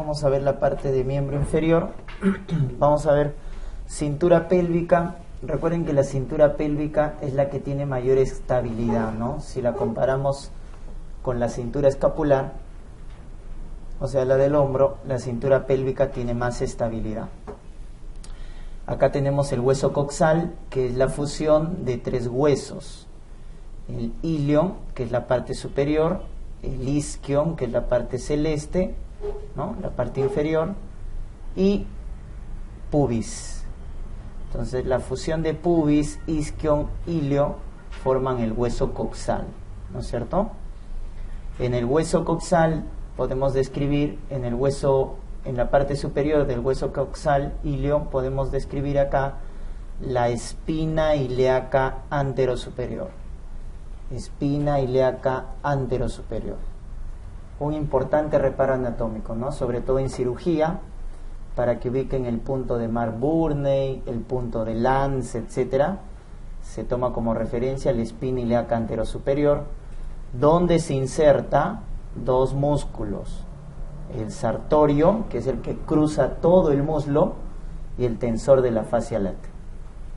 vamos a ver la parte de miembro inferior. Vamos a ver cintura pélvica. Recuerden que la cintura pélvica es la que tiene mayor estabilidad, ¿no? Si la comparamos con la cintura escapular, o sea, la del hombro, la cintura pélvica tiene más estabilidad. Acá tenemos el hueso coxal, que es la fusión de tres huesos. El ilion, que es la parte superior, el isquion, que es la parte celeste, ¿no? La parte inferior, y pubis. Entonces la fusión de pubis, isquion, ilio forman el hueso coxal, ¿no es cierto? En el hueso coxal podemos describir, en la parte superior del hueso coxal ilio, podemos describir acá la espina ilíaca anterosuperior. Espina ilíaca anterosuperior. Un importante reparo anatómico, ¿no? Sobre todo en cirugía, para que ubiquen el punto de Mark-Burney, el punto de Lanz, etcétera. Se toma como referencia la espina ilíaca anterosuperior, donde se inserta dos músculos: el sartorio, que es el que cruza todo el muslo, y el tensor de la fascia lata.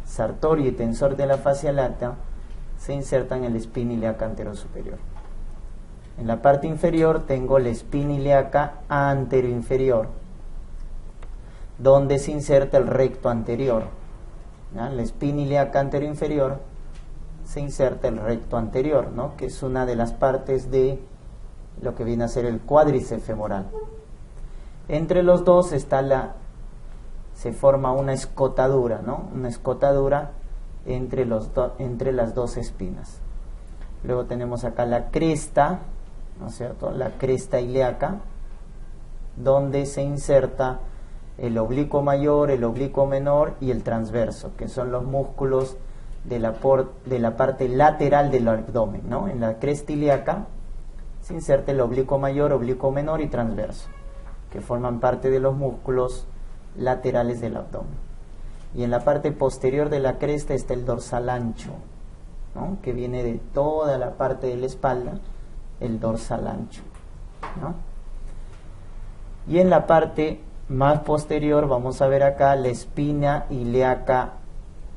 Sartorio y tensor de la fascia lata se insertan en la espina ilíaca anterosuperior. En la parte inferior tengo la espina ilíaca anteroinferior, donde se inserta el recto anterior. ¿Ya? La espina ilíaca anteroinferior se inserta el recto anterior, ¿no? Que es una de las partes de lo que viene a ser el cuádriceps femoral. Entre los dos se forma una escotadura, ¿no? Una escotadura entre las dos espinas. Luego tenemos acá la cresta, ¿no es cierto? La cresta ilíaca, donde se inserta el oblicuo mayor, el oblicuo menor y el transverso, que son los músculos de la parte lateral del abdomen, ¿no? En la cresta ilíaca se inserta el oblicuo mayor, oblicuo menor y transverso, que forman parte de los músculos laterales del abdomen. Y en la parte posterior de la cresta está el dorsal ancho, ¿no? Que viene de toda la parte de la espalda, el dorsal ancho, ¿no? Y en la parte más posterior vamos a ver acá la espina ilíaca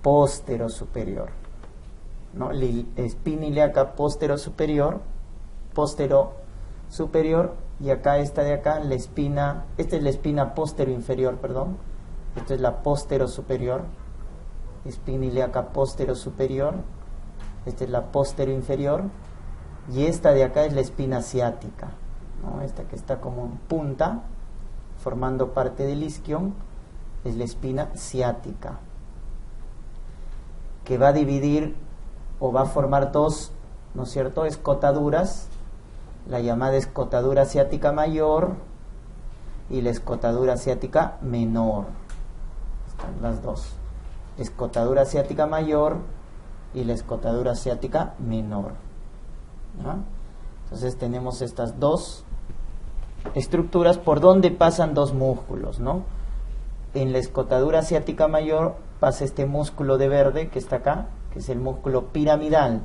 posterosuperior, ¿no? La espina ilíaca posterosuperior, y acá esta de acá, esta es la espina posteroinferior, perdón. Esta es la posterosuperior, espina ilíaca posterosuperior. Esta es la posteroinferior. Y esta de acá es la espina ciática, ¿no? Esta que está como en punta, formando parte del isquion, es la espina ciática, que va a dividir o va a formar dos, ¿no es cierto?, escotaduras, la llamada escotadura ciática mayor y la escotadura ciática menor. Están las dos, escotadura ciática mayor y la escotadura ciática menor, ¿no? Entonces tenemos estas dos estructuras por donde pasan dos músculos, ¿no? En la escotadura ciática mayor pasa este músculo de verde que está acá, que es el músculo piramidal,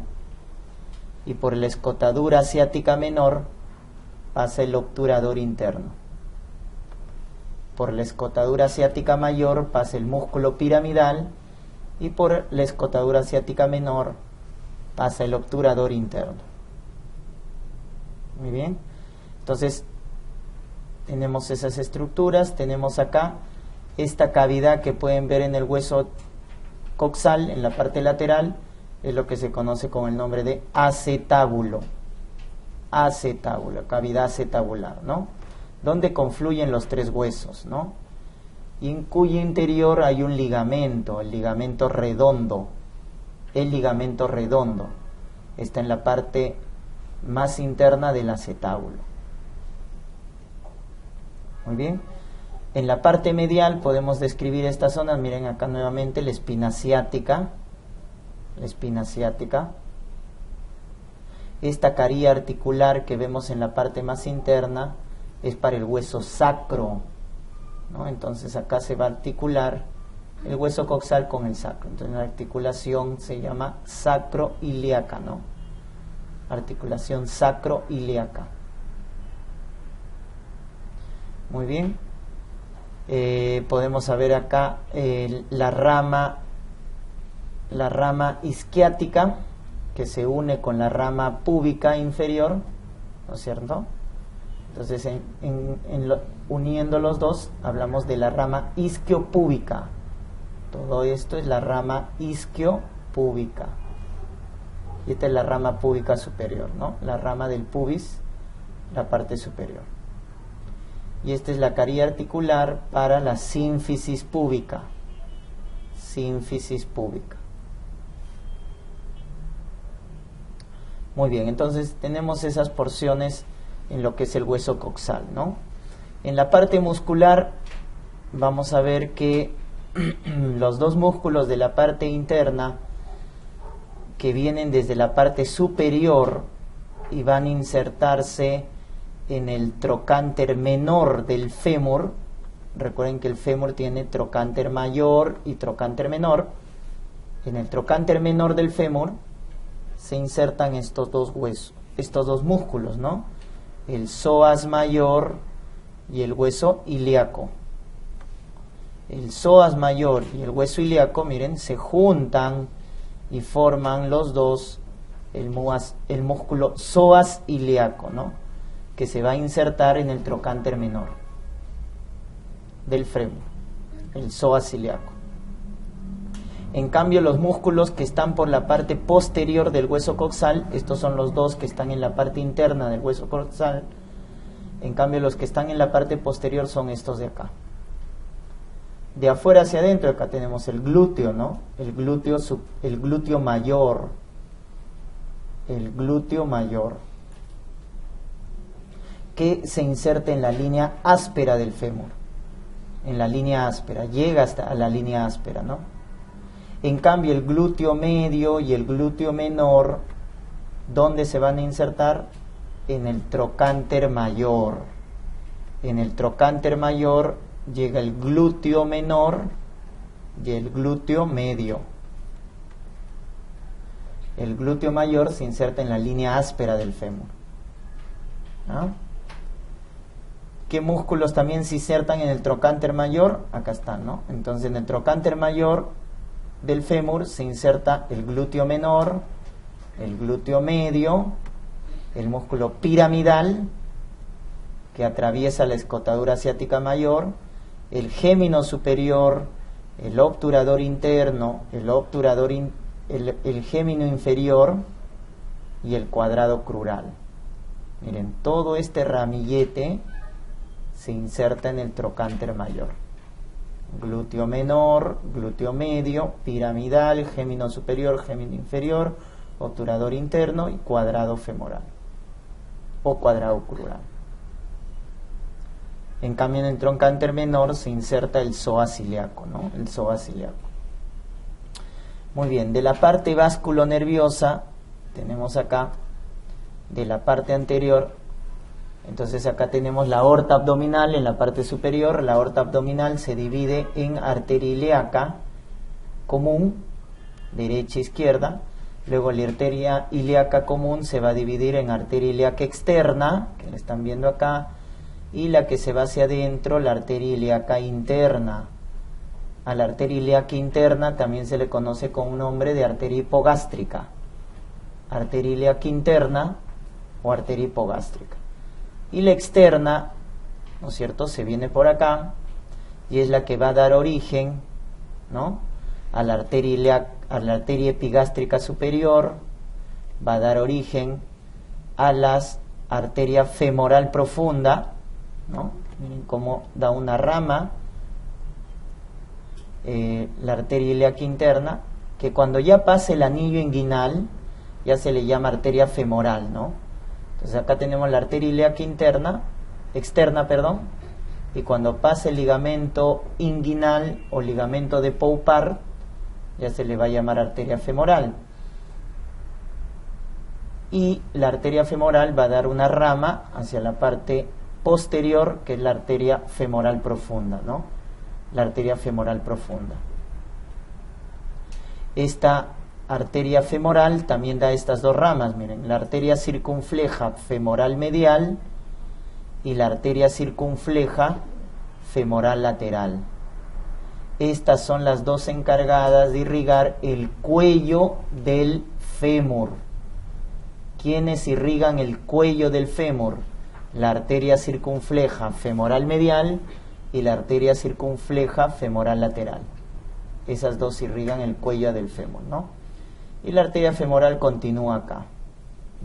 y por la escotadura ciática menor pasa el obturador interno. Por la escotadura ciática mayor pasa el músculo piramidal, y por la escotadura ciática menor pasa el obturador interno. Muy bien. Entonces tenemos esas estructuras. Tenemos acá esta cavidad que pueden ver en el hueso coxal, en la parte lateral, es lo que se conoce con el nombre de acetábulo. Acetábulo, cavidad acetabular, ¿no? Donde confluyen los tres huesos, ¿no? Y en cuyo interior hay un ligamento, el ligamento redondo. El ligamento redondo está en la parte más interna del acetábulo. Muy bien. En la parte medial podemos describir estas zonas. Miren acá nuevamente la espina ciática. La espina ciática. Esta caría articular que vemos en la parte más interna es para el hueso sacro, ¿no? Entonces acá se va a articular el hueso coxal con el sacro. Entonces la articulación se llama sacroiliaca, ¿no? Articulación sacroiliaca. Muy bien. Podemos saber acá la rama isquiática, que se une con la rama púbica inferior, ¿no es cierto? Entonces, uniendo los dos, hablamos de la rama isquiopúbica. Todo esto es la rama isquiopúbica. Y esta es la rama púbica superior, ¿no? La rama del pubis, la parte superior. Y esta es la caría articular para la sínfisis púbica. Sínfisis púbica. Muy bien, entonces tenemos esas porciones en lo que es el hueso coxal, ¿no? En la parte muscular vamos a ver que los dos músculos de la parte interna que vienen desde la parte superior y van a insertarse en el trocánter menor del fémur. Recuerden que el fémur tiene trocánter mayor y trocánter menor. En el trocánter menor del fémur se insertan estos dos huesos, estos dos músculos, ¿no? El psoas mayor y el hueso ilíaco. El psoas mayor y el hueso ilíaco, miren, se juntan y forman los dos el músculo psoas ilíaco, ¿no? Que se va a insertar en el trocánter menor del fémur, el psoas ilíaco. En cambio, los músculos que están por la parte posterior del hueso coxal, estos son los dos que están en la parte interna del hueso coxal. En cambio, los que están en la parte posterior son estos de acá. De afuera hacia adentro, acá tenemos el glúteo, ¿no? El glúteo mayor. El glúteo mayor. Que se inserta en la línea áspera del fémur. En la línea áspera, llega hasta la línea áspera, ¿no? En cambio, el glúteo medio y el glúteo menor, ¿dónde se van a insertar? En el trocánter mayor. En el trocánter mayor llega el glúteo menor y el glúteo medio. El glúteo mayor se inserta en la línea áspera del fémur, ¿no? ¿Qué músculos también se insertan en el trocánter mayor? Acá están, ¿no? Entonces, en el trocánter mayor del fémur se inserta el glúteo menor, el glúteo medio, el músculo piramidal que atraviesa la escotadura ciática mayor, el gémino superior, el obturador interno, el gémino inferior y el cuadrado crural. Miren, todo este ramillete se inserta en el trocánter mayor. Glúteo menor, glúteo medio, piramidal, gémino superior, gémino inferior, obturador interno y cuadrado femoral o cuadrado crural. En cambio, en el trocánter menor se inserta el psoas ilíaco, ¿no? El psoas ilíaco. Muy bien, de la parte vasculonerviosa tenemos acá, de la parte anterior, entonces acá tenemos la aorta abdominal en la parte superior. La aorta abdominal se divide en arteria ilíaca común, derecha e izquierda. Luego la arteria ilíaca común se va a dividir en arteria ilíaca externa, que la están viendo acá, y la que se va hacia adentro, la arteria ilíaca interna. A la arteria ilíaca interna también se le conoce con un nombre de arteria hipogástrica. Arteria ilíaca interna o arteria hipogástrica. Y la externa, ¿no es cierto?, se viene por acá y es la que va a dar origen, ¿no?, a la arteria epigástrica superior, va a dar origen a la arteria femoral profunda, ¿no? Miren cómo da una rama, la arteria ilíaca interna, que cuando ya pase el anillo inguinal ya se le llama arteria femoral, ¿no? Entonces acá tenemos la arteria ilíaca externa, y cuando pase el ligamento inguinal o ligamento de Poupart, ya se le va a llamar arteria femoral. Y la arteria femoral va a dar una rama hacia la parte posterior, que es la arteria femoral profunda, ¿no? La arteria femoral profunda. Esta arteria femoral también da estas dos ramas, miren, la arteria circunfleja femoral medial y la arteria circunfleja femoral lateral. Estas son las dos encargadas de irrigar el cuello del fémur. ¿Quiénes irrigan el cuello del fémur? La arteria circunfleja femoral medial y la arteria circunfleja femoral lateral. Esas dos irrigan el cuello del fémur, ¿no? Y la arteria femoral continúa acá.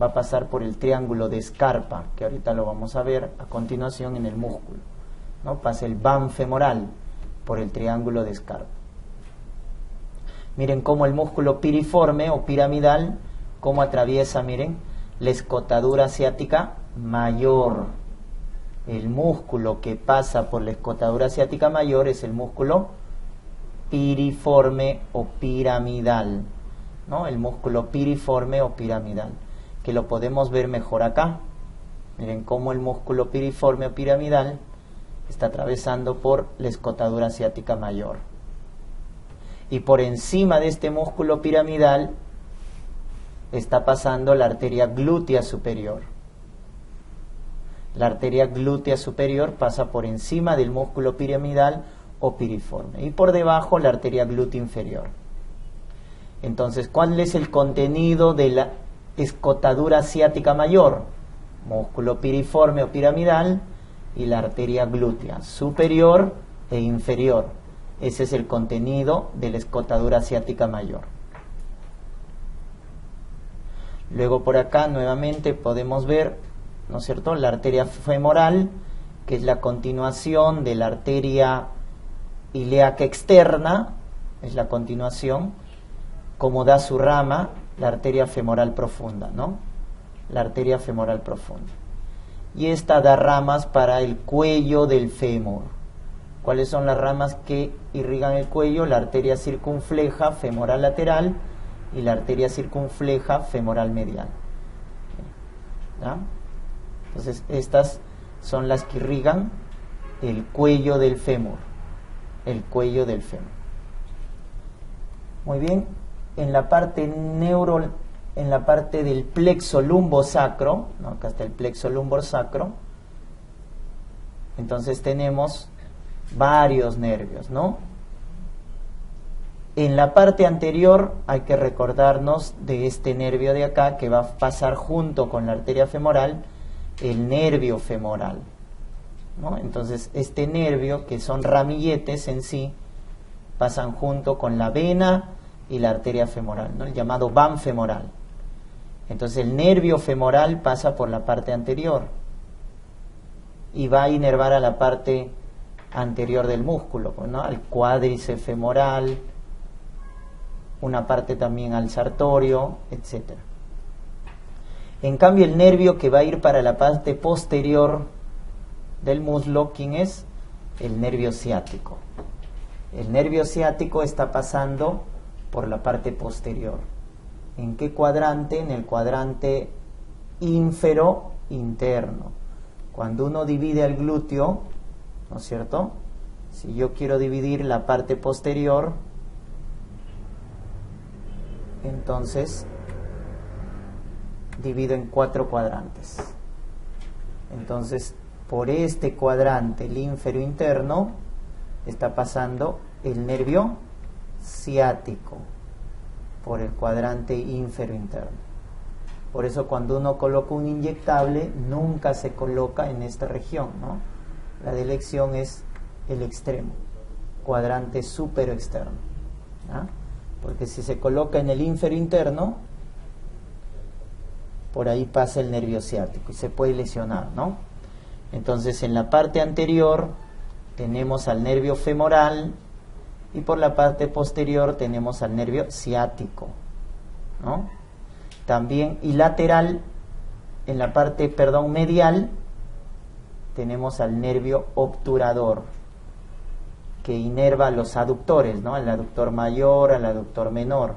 Va a pasar por el triángulo de Scarpa, que ahorita lo vamos a ver a continuación en el músculo, ¿no? Pasa el van femoral por el triángulo de Scarpa. Miren cómo el músculo piriforme o piramidal, cómo atraviesa, miren, la escotadura ciática mayor. El músculo que pasa por la escotadura ciática mayor es el músculo piriforme o piramidal, ¿no? El músculo piriforme o piramidal, que lo podemos ver mejor acá. Miren cómo el músculo piriforme o piramidal está atravesando por la escotadura ciática mayor. Y por encima de este músculo piramidal está pasando la arteria glútea superior. La arteria glútea superior pasa por encima del músculo piramidal o piriforme. Y por debajo la arteria glútea inferior. Entonces, ¿cuál es el contenido de la escotadura ciática mayor? Músculo piriforme o piramidal y la arteria glútea superior e inferior. Ese es el contenido de la escotadura ciática mayor. Luego por acá nuevamente podemos ver, ¿no es cierto?, la arteria femoral, que es la continuación de la arteria ilíaca externa, es la continuación, como da su rama, la arteria femoral profunda, ¿no? La arteria femoral profunda. Y esta da ramas para el cuello del fémur. ¿Cuáles son las ramas que irrigan el cuello? La arteria circunfleja femoral lateral y la arteria circunfleja femoral medial. ¿Ya? Entonces, estas son las que irrigan el cuello del fémur. El cuello del fémur. Muy bien. En la parte en la parte del plexo lumbosacro, ¿no? Acá está el plexo lumbosacro. Entonces tenemos varios nervios, ¿no? En la parte anterior hay que recordarnos de este nervio de acá que va a pasar junto con la arteria femoral, el nervio femoral, ¿no? Entonces este nervio, que son ramilletes en sí, pasan junto con la vena y la arteria femoral, ¿no? El llamado van femoral. Entonces el nervio femoral pasa por la parte anterior y va a inervar a la parte anterior del músculo, ¿no? Al cuádriceps femoral, una parte también al sartorio, etc. En cambio el nervio que va a ir para la parte posterior del muslo, ¿quién es? El nervio ciático. El nervio ciático está pasando por la parte posterior. ¿En qué cuadrante? En el cuadrante ínfero interno. Cuando uno divide al glúteo, ¿no es cierto? Si yo quiero dividir la parte posterior, entonces divido en 4 cuadrantes. Entonces, por este cuadrante, el ínfero interno, está pasando el nervio ciático por el cuadrante ínfero interno. Por eso cuando uno coloca un inyectable, nunca se coloca en esta región, ¿no? La de elección es el extremo, cuadrante súper externo, ¿no? Porque si se coloca en el ínfero interno, por ahí pasa el nervio ciático y se puede lesionar, ¿no? Entonces en la parte anterior tenemos al nervio femoral y por la parte posterior tenemos al nervio ciático, ¿no? También, y lateral, en la parte, medial, tenemos al nervio obturador, que inerva los aductores, ¿no? El aductor mayor, al aductor menor,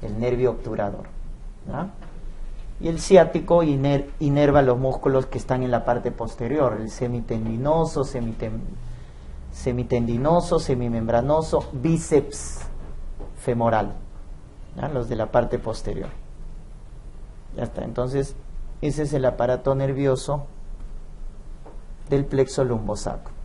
el nervio obturador, ¿no? Y el ciático inerva los músculos que están en la parte posterior, el semitendinoso, semitendinoso, semimembranoso, bíceps femoral, ¿no? Los de la parte posterior. Ya está. Entonces, ese es el aparato nervioso del plexo lumbosaco.